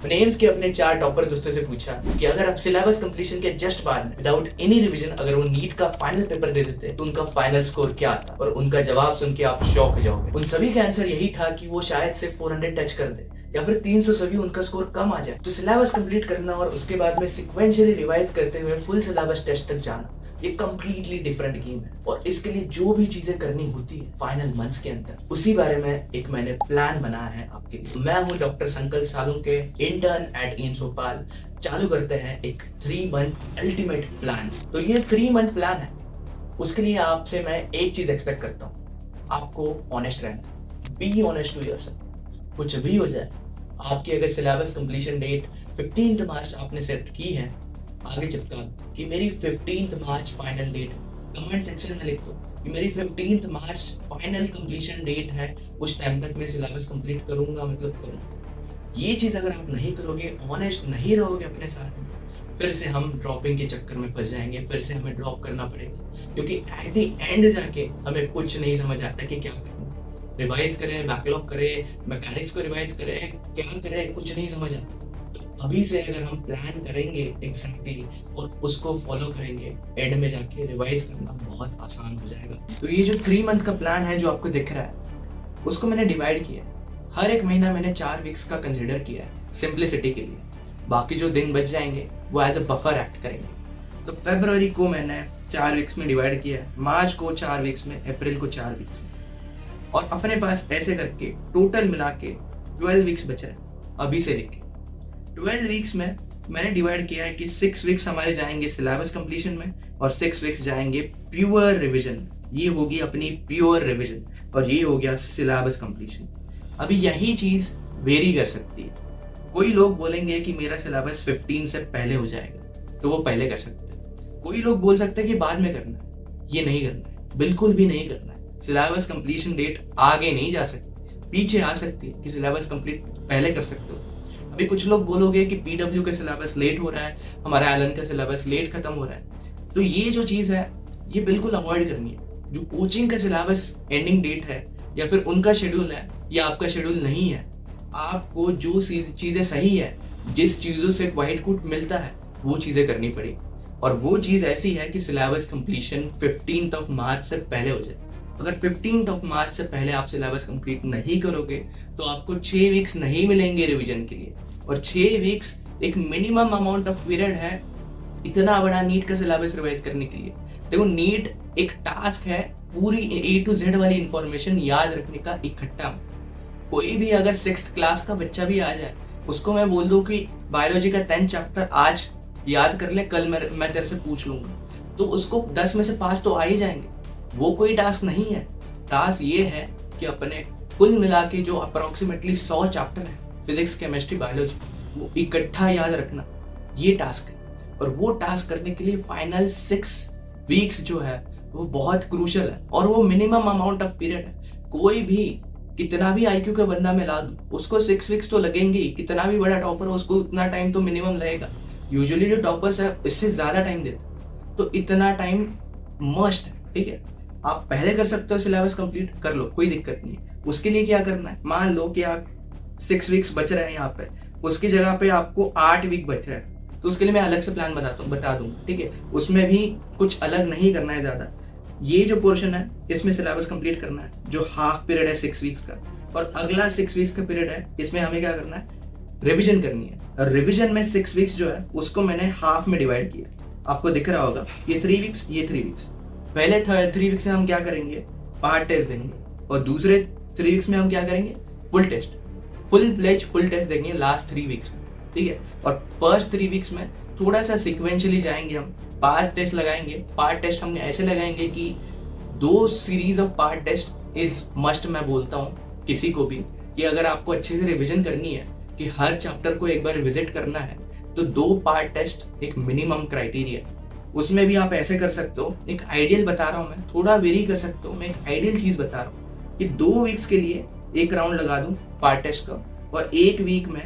मैंने एम्स के अपने 4 टॉपर दोस्तों से पूछा कि अगर आप सिलेबस कंप्लीशन के जस्ट बाद में विदाउट एनी रिवीजन अगर वो नीट का फाइनल पेपर दे देते तो उनका फाइनल स्कोर क्या आता, और उनका जवाब सुन के आप शॉक हो जाओगे। उन सभी का आंसर यही था कि वो शायद से 400 टच कर दे या फिर 300 से भी उनका स्कोर कम आ जाए। तो सिलेबस कंप्लीट करना और उसके बाद में सिक्वेंशियली रिवाइज करते हुए फुल सिलेबस टेस्ट तक जाना, ये कंप्लीटली डिफरेंट गेम है। और इसके लिए जो भी चीजें करनी होती है फाइनल मंथ्स के अंदर, उसी बारे में एक मैंने प्लान बनाया है आपके लिए। मैं हूँ डॉक्टर संकल्प Salunke, intern eight AIIMS Bhopal. चालू करते हैं एक 3 मंथ अल्टीमेट प्लान। तो ये 3 मंथ प्लान है, उसके लिए आपसे मैं एक चीज एक्सपेक्ट करता हूँ, आपको ऑनेस्ट रहना। Be honest to yourself. कुछ भी हो जाए, आपकी अगर सिलेबस कंप्लीशन डेट 15 मार्च आपने सेट की है, आगे चिपका कि मेरी 15 मार्च फाइनल डेट, कमेंट सेक्शन में लिख दो कि मेरी 15 मार्च फाइनल कंप्लीशन डेट है, उस टाइम तक मैं सिलेबस कंप्लीट करूंगा, मतलब करूंगा। ये चीज अगर आप नहीं करोगे, ऑनेस्ट नहीं रहोगे अपने साथ में, फिर से हम ड्रॉपिंग के चक्कर में फंस जाएंगे, फिर से हमें ड्रॉप करना पड़ेगा, क्योंकि एट द एंड जाके हमें कुछ नहीं समझ आता कि क्या करना। रिवाइज करें, बैकलॉग करें, मैकेनिक्स को रिवाइज करें, क्या करें, कुछ नहीं समझ आता। अभी से अगर हम प्लान करेंगे एग्जैक्टली और उसको फॉलो करेंगे, एंड में जाके रिवाइज करना बहुत आसान हो जाएगा। तो ये जो 3 मंथ का प्लान है जो आपको दिख रहा है, उसको मैंने डिवाइड किया है। हर एक महीना मैंने 4 वीक्स का कंसिडर किया है सिंप्लिसिटी के लिए। बाकी जो दिन बच जाएंगे वो एज अ बफर एक्ट करेंगे। तो फरवरी को मैंने 4 वीक्स में डिवाइड किया है, मार्च को 4 वीक्स में, अप्रैल को 4 वीक्स में, और अपने पास ऐसे करके टोटल मिला के 12 वीक्स बचे हैं अभी से लेके। 12 वीक्स में मैंने डिवाइड किया है कि 6 वीक्स हमारे जाएंगे सिलेबस कंप्लीशन में और 6 वीक्स जाएंगे प्योर रिवीजन। ये होगी अपनी प्योर रिवीजन और ये हो गया सिलेबस कंप्लीशन। अभी यही चीज वेरी कर सकती है। कोई लोग बोलेंगे कि मेरा सिलेबस 15 से पहले हो जाएगा, तो वो पहले कर सकते हैं। कोई लोग बोल सकते हैं कि बाद में करना है। ये नहीं करना है, बिल्कुल भी नहीं करना है। सिलेबस कंप्लीशन डेट आगे नहीं जा सकती, पीछे आ सकती है कि सिलेबस कंप्लीट पहले कर सकते हो। अभी कुछ लोग बोलोगे कि पीडब्ल्यू का सिलेबस लेट हो रहा है, हमारा एलन का सिलेबस लेट खत्म हो रहा है। तो ये जो चीज़ है ये बिल्कुल अवॉइड करनी है। जो कोचिंग का सिलेबस एंडिंग डेट है या फिर उनका शेड्यूल है या आपका शेड्यूल नहीं है, आपको जो चीज़ें सही है, जिस चीज़ों से व्हाइट कोट मिलता है, वो चीज़ें करनी पड़ेगी। और वो चीज़ ऐसी है कि सिलेबस कंप्लीशन 15 मार्च से पहले हो जाए। अगर 15 मार्च से पहले आप सिलेबस कंप्लीट नहीं करोगे तो आपको 6 वीक्स नहीं मिलेंगे रिवीजन के लिए। और 6 वीक्स एक मिनिमम अमाउंट ऑफ पीरियड है इतना बड़ा नीट का सिलेबस रिवाइज करने के लिए। देखो, नीट एक टास्क है पूरी A to Z वाली इंफॉर्मेशन याद रखने का इकट्ठा। कोई भी अगर 6th क्लास का बच्चा भी आ जाए, उसको मैं बोल दूं कि बायोलॉजी का 10 चैप्टर आज याद कर ले, कल मैं तेरे से पूछ लूंगा, तो उसको 10 में से 5 तो आ ही जाएंगे। वो कोई टास्क नहीं है। टास्क ये है कि अपने कुल मिला के जो अप्रोक्सीमेटली 100 चैप्टर है, फिजिक्स, केमिस्ट्री, बायोलॉजी, वो इकट्ठा याद रखना, ये टास्क है। और वो टास्क करने के लिए फाइनल 6 वीक्स जो है वो बहुत क्रूशल है, और वो मिनिमम अमाउंट ऑफ पीरियड है। कोई भी कितना भी IQ का बंदा मैं ला दूं, उसको 6 वीक्स तो लगेंगे ही। कितना भी बड़ा टॉपर हो, उसको उतना टाइम तो मिनिमम लगेगा। यूजुअली जो टॉपर्स है इससे ज्यादा टाइम देते, तो इतना टाइम मस्ट है। ठीक है, आप पहले कर सकते हो, सिलेबस कंप्लीट कर लो, कोई दिक्कत नहीं है। उसके लिए क्या करना है, मान लो कि आप 6 वीक्स बच रहे हैं यहाँ पे, उसकी जगह पे आपको 8 वीक बच रहे हैं, तो उसके लिए मैं अलग से प्लान बता दूंगा। ठीक है, उसमें भी कुछ अलग नहीं करना है ज़्यादा। ये जो पोर्शन है इसमें सिलेबस कंप्लीट करना है, जो हाफ पीरियड है 6 वीक्स का, और अगला 6 वीक्स का पीरियड है, इसमें हमें क्या करना है, रिविजन करनी है। और रिविजन में 6 वीक्स जो है उसको मैंने हाफ में डिवाइड किया। आपको दिख रहा होगा ये 3 वीक्स, ये 3 वीक्स। पहले 3 वीक्स में हम क्या करेंगे, पार्ट टेस्ट देंगे, और दूसरे 3 वीक्स में हम क्या करेंगे, फुल टेस्ट, फुल टेस्ट देंगे लास्ट 3 वीक्स में। ठीक है, और फर्स्ट 3 वीक्स में थोड़ा सा सिक्वेंशियली जाएंगे, हम पार्ट टेस्ट लगाएंगे। पार्ट टेस्ट हम ऐसे लगाएंगे कि 2 series of part test is must. मैं बोलता हूँ किसी को भी कि अगर आपको अच्छे से रिविजन करनी है, कि हर चैप्टर को एक बार विजिट करना है, तो 2 पार्ट टेस्ट एक मिनिमम क्राइटेरिया। उसमें भी आप ऐसे कर सकते हो, एक आइडियल बता रहा हूँ मैं, थोड़ा वेरी कर सकते हो, मैं एक आइडियल चीज बता रहा हूँ कि 2 वीक्स के लिए एक राउंड लगा दूं पार्ट टेस्ट का, और 1 वीक में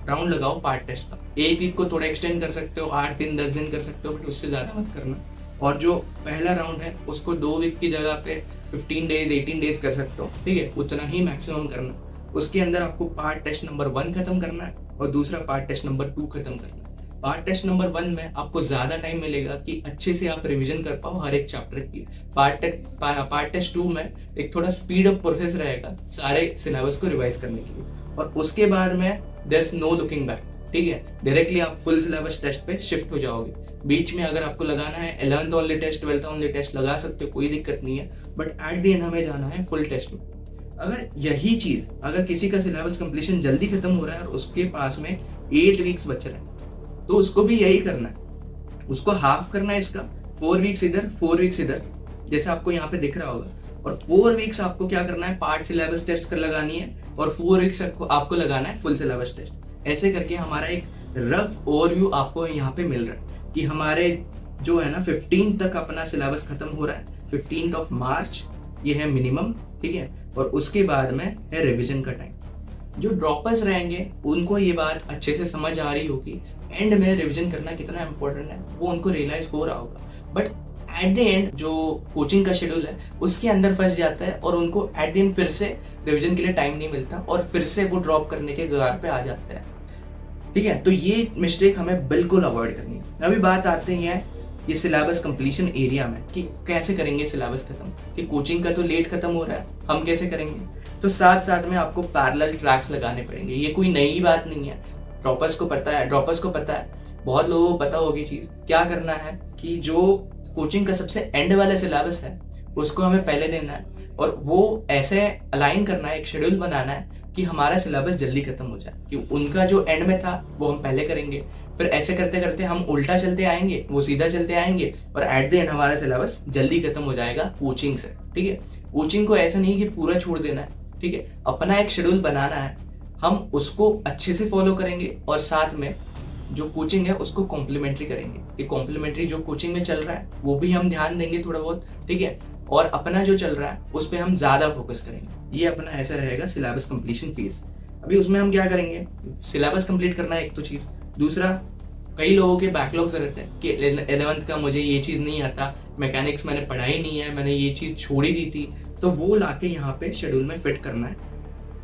राउंड लगाओ पार्ट टेस्ट का। 1 वीक को थोड़ा एक्सटेंड कर सकते हो, 8 दिन 10 दिन कर सकते हो, बट उससे ज्यादा मत करना। और जो पहला राउंड है उसको 2 वीक की जगह पे 15 डेज 18 डेज कर सकते हो। ठीक है, उतना ही मैक्सिमम करना। उसके अंदर आपको पार्ट टेस्ट नंबर 1 खत्म करना है, और दूसरा पार्ट टेस्ट नंबर 2 खत्म करना है। पार्ट टेस्ट नंबर 1 में आपको ज़्यादा टाइम मिलेगा कि अच्छे से आप रिवीजन कर पाओ हर एक चैप्टर की। पार्ट टेस्ट 2 में एक थोड़ा स्पीड अप प्रोसेस रहेगा सारे सिलेबस को रिवाइज करने के लिए, और उसके बाद में there is no looking back, ठीक है। डायरेक्टली आप फुल सिलेबस टेस्ट पे शिफ्ट हो जाओगे। बीच में अगर आपको लगाना है 11th only test, 12th only test लगा सकते हो, कोई दिक्कत नहीं है, बट एट द एंड हमें जाना है फुल टेस्ट में। अगर यही चीज, अगर किसी का सिलेबस कंप्लीशन जल्दी खत्म हो रहा है और उसके पास में 8 वीक्स बच रहे हैं, तो उसको भी यही करना है, उसको हाफ करना है इसका, 4 वीक्स इधर 4 वीक्स इधर, जैसे आपको यहाँ पे दिख रहा होगा। और 4 वीक्स आपको क्या करना है, पार्ट सिलेबस टेस्ट कर लगानी है, और 4 वीक्स आपको लगाना है फुल सिलेबस टेस्ट। ऐसे करके हमारा एक रफ ओवरव्यू आपको यहाँ पे मिल रहा है कि हमारे जो है ना 15 तक अपना सिलेबस खत्म हो रहा है, 15 ऑफ मार्च ये है मिनिमम, ठीक है। और उसके बाद में है रिवीजन का टाइम। जो ड्रॉपर्स रहेंगे उनको ये बात अच्छे से समझ आ रही होगी, एंड में रिवीजन करना कितना इंपॉर्टेंट है वो उनको रियलाइज हो रहा होगा, बट एट द एंड जो कोचिंग का शेड्यूल है उसके अंदर फंस जाता है और उनको एट द एंड फिर से रिवीजन के लिए टाइम नहीं मिलता और फिर से वो ड्रॉप करने के कगार पे आ जाते हैं, ठीक है। तो ये मिस्टेक हमें बिल्कुल अवॉइड करनी है। अभी बात आते हैं ये सिलेबस कंप्लीशन एरिया में कि कैसे करेंगे सिलेबस खत्म, कि कोचिंग का तो लेट खत्म हो रहा है, हम कैसे करेंगे। तो साथ साथ में आपको पैरेलल ट्रैक्स लगाने पड़ेंगे। ये कोई नई बात नहीं है, ड्रॉपर्स को पता है, बहुत लोगों को पता होगी चीज। क्या करना है कि जो कोचिंग का सबसे एंड वाला सिलेबस है उसको हमें पहले देना है, और वो ऐसे अलाइन करना है, एक शेड्यूल बनाना है कि हमारा सिलेबस जल्दी खत्म हो जाए, कि उनका जो एंड में था वो हम पहले करेंगे, फिर ऐसे करते करते हम उल्टा चलते आएंगे, वो सीधा चलते आएंगे, और एट द एंड हमारा सिलेबस जल्दी खत्म हो जाएगा कोचिंग से, ठीक है। कोचिंग को ऐसा नहीं कि पूरा छोड़ देना है, ठीक है, अपना एक शेड्यूल बनाना है, हम उसको अच्छे से फॉलो करेंगे, और साथ में जो कोचिंग है उसको कॉम्प्लीमेंट्री करेंगे। ये कॉम्प्लीमेंट्री जो कोचिंग में चल रहा है वो भी हम ध्यान देंगे थोड़ा बहुत, ठीक है, और अपना जो चल रहा है उस पर हम ज्यादा फोकस करेंगे। ये अपना ऐसा रहेगा सिलेबस कंप्लीशन फेज। अभी उसमें हम क्या करेंगे, सिलेबस कंप्लीट करना है एक तो चीज, दूसरा कई लोगों के बैकलॉग्स रहते हैं कि 11th का मुझे ये चीज नहीं आता, मैकेनिक्स मैंने पढ़ाई नहीं है, मैंने ये चीज छोड़ी दी थी, तो वो लाके यहाँ पे शेड्यूल में फिट करना है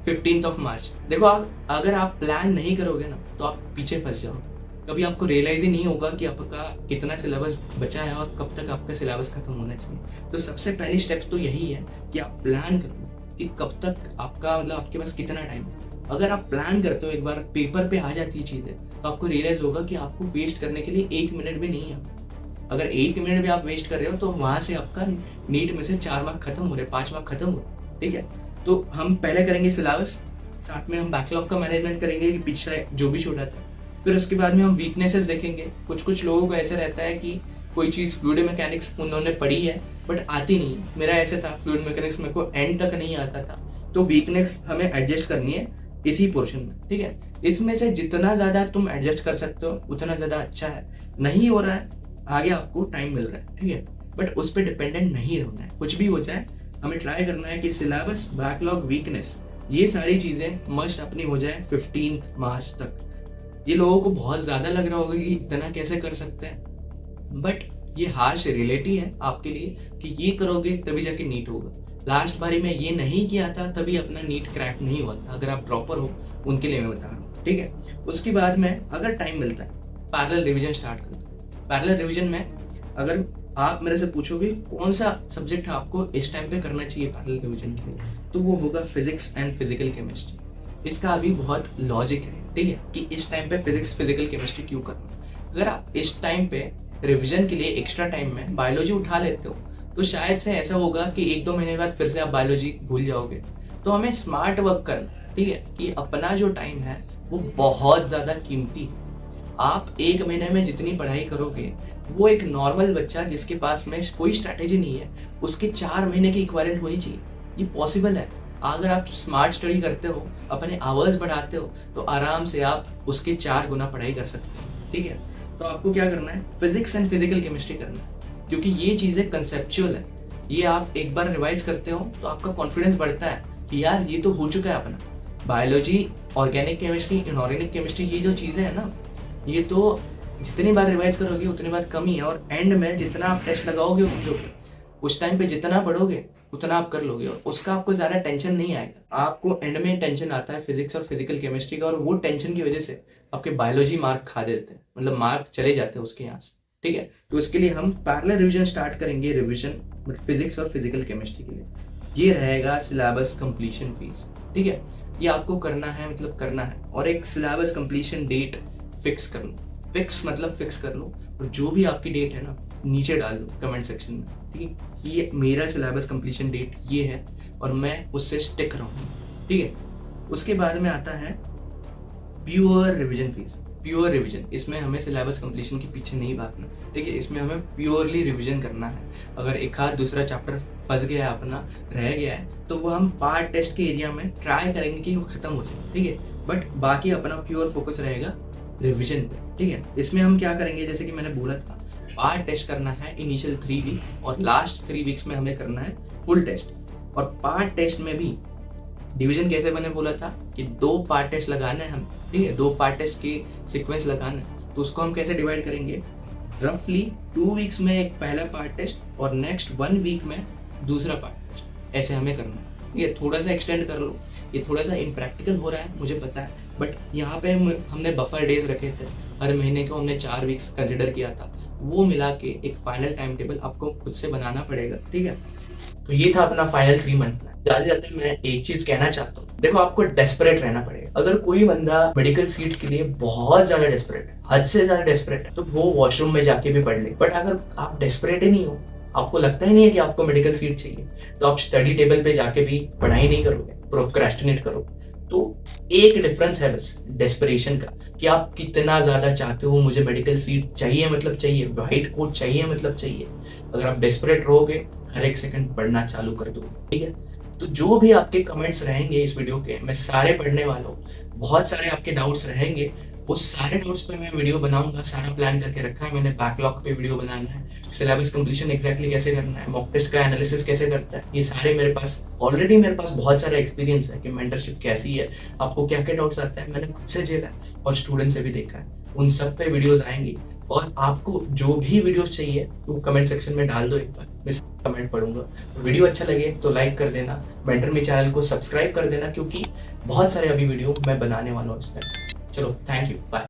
15th ऑफ मार्च। देखो अगर आप प्लान नहीं करोगे ना तो आप पीछे फंस जाओगे, कभी आपको रियलाइज ही नहीं होगा कि आपका कितना सिलेबस बचा है और कब तक आपका सिलेबस खत्म होना चाहिए। तो सबसे पहली स्टेप्स तो यही है कि आप प्लान करो कि कब तक आपका, मतलब आपके पास कितना टाइम है। अगर आप प्लान करते हो, एक बार पेपर पे आ जाती है चीज़ें, तो आपको रियलाइज होगा कि आपको वेस्ट करने के लिए 1 मिनट भी नहीं है। अगर 1 मिनट भी आप वेस्ट कर रहे हो तो वहाँ से आपका नीट में से 4 मार्क खत्म हो रहे, 5 मार्क खत्म हो रहे, ठीक है। तो हम पहले करेंगे सिलेबस, साथ में हम बैकलॉग का मैनेजमेंट करेंगे कि पिछला जो भी छूटा था, फिर उसके बाद में हम वीकनेसेस देखेंगे। कुछ लोगों को ऐसे रहता है कि कोई चीज़ फ्लूइड मैकेनिक्स उन्होंने पढ़ी है बट आती नहीं। मेरा ऐसे था, फ्लूइड मैकेनिक्स मेरे को एंड तक नहीं आता था, तो वीकनेस हमें एडजस्ट करनी है इसी पोर्शन में, ठीक है। इसमें से जितना ज़्यादा तुम एडजस्ट कर सकते हो उतना ज़्यादा अच्छा है। नहीं हो रहा है, आगे आपको टाइम मिल रहा है, ठीक है, बट उस पर डिपेंडेंट नहीं रहना है। कुछ भी हो जाए हमें ट्राई करना है कि सिलेबस, बैकलॉग, वीकनेस, ये सारी चीज़ें मस्ट अपनी हो जाए 15 मार्च तक। ये लोगों को बहुत ज़्यादा लग रहा होगा कि इतना कैसे कर सकते हैं, बट ये हार्श रियलिटी है आपके लिए कि ये करोगे तभी जाके नीट होगा। लास्ट बारी में ये नहीं किया था तभी अपना नीट क्रैक नहीं हुआ था। अगर आप ड्रॉपर हो उनके लिए मैं बता रहा हूँ, ठीक है। उसके बाद में अगर टाइम मिलता है पैरेलल रिवीजन स्टार्ट कर दो। पैरेलल रिवीजन में अगर आप मेरे से पूछोगे कौन सा सब्जेक्ट आपको इस टाइम पे करना चाहिए पैरेलल रिवीजन के लिए, तो वो होगा फिजिक्स एंड फिजिकल केमिस्ट्री। इसका अभी बहुत लॉजिक है, ठीक है, कि इस टाइम पे फिजिक्स, फिजिकल केमिस्ट्री क्यों करना। अगर आप इस टाइम पे रिवीजन के लिए एक्स्ट्रा टाइम में बायोलॉजी उठा लेते हो तो शायद से ऐसा होगा कि 1-2 महीने बाद फिर से आप बायोलॉजी भूल जाओगे। तो हमें स्मार्ट वर्क करना, ठीक है, कि अपना जो टाइम है वो बहुत ज़्यादा कीमती है। आप 1 महीने में जितनी पढ़ाई करोगे वो एक नॉर्मल बच्चा जिसके पास में कोई स्ट्रैटेजी नहीं है उसके 4 महीने की इक्विवेलेंट होनी चाहिए। ये पॉसिबल है। अगर आप स्मार्ट स्टडी करते हो, अपने आवर्स बढ़ाते हो, तो आराम से आप उसके 4 गुना पढ़ाई कर सकते हो, ठीक है। तो आपको क्या करना है, फिजिक्स एंड फिजिकल केमिस्ट्री करना है, क्योंकि ये चीज़ें कंसेप्चुअल है। ये आप एक बार रिवाइज करते हो तो आपका कॉन्फिडेंस बढ़ता है कि यार ये तो हो चुका है अपना। Biology, organic chemistry, inorganic chemistry, ये जो चीज़ें हैं ना, ये तो जितनी बार रिवाइज करोगे उतनी बार कम ही है। और एंड में जितना आप टेस्ट लगाओगे उस टाइम पे जितना पढ़ोगे उतना आप कर लोगे और उसका आपको ज़्यादा टेंशन नहीं आएगा। आपको एंड में टेंशन आता है फिजिक्स और फिजिकल केमिस्ट्री का, और वो टेंशन की वजह से आपके बायोलॉजी मार्क खा देते हैं, मतलब मार्क चले जाते हैं उसके यहाँ से। ठीक है, तो इसके लिए हम पैरेलल रिवीजन स्टार्ट करेंगे, रिवीजन फिजिक्स और फिजिकल केमिस्ट्री के लिए। ये रहेगा सिलेबस कंप्लीशन फीस। ठीक है, ये आपको करना है, मतलब करना है, और एक सिलेबस कंप्लीशन डेट फिक्स कर लो। फिक्स मतलब फिक्स कर लो, और जो भी आपकी डेट है ना नीचे डाल दो कमेंट सेक्शन में। ठीक है, ये मेरा सिलेबस कंप्लीशन डेट ये है और मैं उससे स्टिक रहूँगा। ठीक है, उसके बाद में आता है pure revision fees. Pure revision, इसमें हमें सिलेबस कंप्लीशन के पीछे नहीं भागना। ठीक है, इसमें हमें प्योरली रिवीजन करना है। अगर एक आध दूसरा चैप्टर फंस गया है, अपना रह गया है, तो वो हम पार्ट टेस्ट के एरिया में ट्राई करेंगे कि वो खत्म हो जाए। ठीक है, बट बाकी अपना प्योर फोकस रहेगा रिवीजन पे। ठीक है, इसमें हम क्या करेंगे, जैसे कि मैंने बोला था, पार्ट टेस्ट करना है इनिशियल 3 वीक, और लास्ट 3 वीक्स में हमें करना है फुल टेस्ट। और पार्ट टेस्ट में भी डिवीजन कैसे मैंने बोला था कि 2 पार्ट टेस्ट लगाना है हम। ठीक है, 2 पार्ट टेस्ट की सीक्वेंस लगाना है, तो उसको हम कैसे डिवाइड करेंगे, रफली 2 वीक्स में एक पहला पार्ट टेस्ट और नेक्स्ट 1 वीक में दूसरा पार्ट टेस्ट, ऐसे हमें करना है। ये थोड़ा सा एक्सटेंड कर लो, ये थोड़ा सा इम्प्रैक्टिकल हो रहा है मुझे पता है, बट यहाँ पे हमने बफर डेज रखे थे, हर महीने को हमने 4 वीक्स कंसिडर किया था, वो मिला के एक फाइनल टाइम टेबल आपको खुद से बनाना पड़ेगा। ठीक है, तो ये था अपना फाइनल 3 मंथ प्लान। जाते जाते मैं एक चीज कहना चाहता हूँ, देखो आपको डेस्परेट रहना पड़ेगा। अगर कोई बंदा मेडिकल सीट के लिए बहुत ज्यादा डेस्परेट है, हद से ज्यादा डेस्परेट है, तो वो वॉशरूम में जाके भी पढ़ ले। बट अगर आप डेस्परेट ही नहीं हो, आपको लगता ही नहीं है कि आपको मेडिकल सीट चाहिए, तो आप स्टडी टेबल पे जाके भी पढ़ाई नहीं करोगे, प्रोक्रेस्टिनेट करोगे। तो एक डिफरेंस है बस डेस्परेशन का, कि आप कितना ज्यादा चाहते हो मुझे मेडिकल सीट चाहिए, मतलब चाहिए, व्हाइट कोट चाहिए, मतलब चाहिए। अगर आप डेस्परेट रहोगे, हर एक सेकंड पढ़ना चालू कर दो। ठीक है, तो जो भी आपके कमेंट्स रहेंगे इस वीडियो के, मैं सारे पढ़ने वाला हूँ। बहुत सारे आपके डाउट्स रहेंगे, उस सारे डाउट्स पे मैं वीडियो बनाऊंगा। सारा प्लान करके रखा है मैंने, बैकलॉग पे वीडियो बनाना है, सिलेबस कंप्लीशन एग्जैक्टली कैसे करना है, मॉक टेस्ट का एनालिसिस कैसे करता है, ये सारे मेरे पास ऑलरेडी बहुत सारा एक्सपीरियंस है कि मेंटरशिप कैसी है, आपको क्या क्या डाउट्स आता है, मैंने खुद से झेला है और स्टूडेंट से भी देखा है। उन सब पे वीडियोज आएंगी, और आपको जो भी वीडियोस चाहिए वो कमेंट सेक्शन में डाल दो, एक बार मैं कमेंट पढ़ूंगा। वीडियो अच्छा लगे तो लाइक कर देना, मेंटर मी चैनल को सब्सक्राइब कर देना, क्योंकि बहुत सारे अभी वीडियो मैं बनाने वाला हूँ इस पर। चलो, थैंक यू, बाय।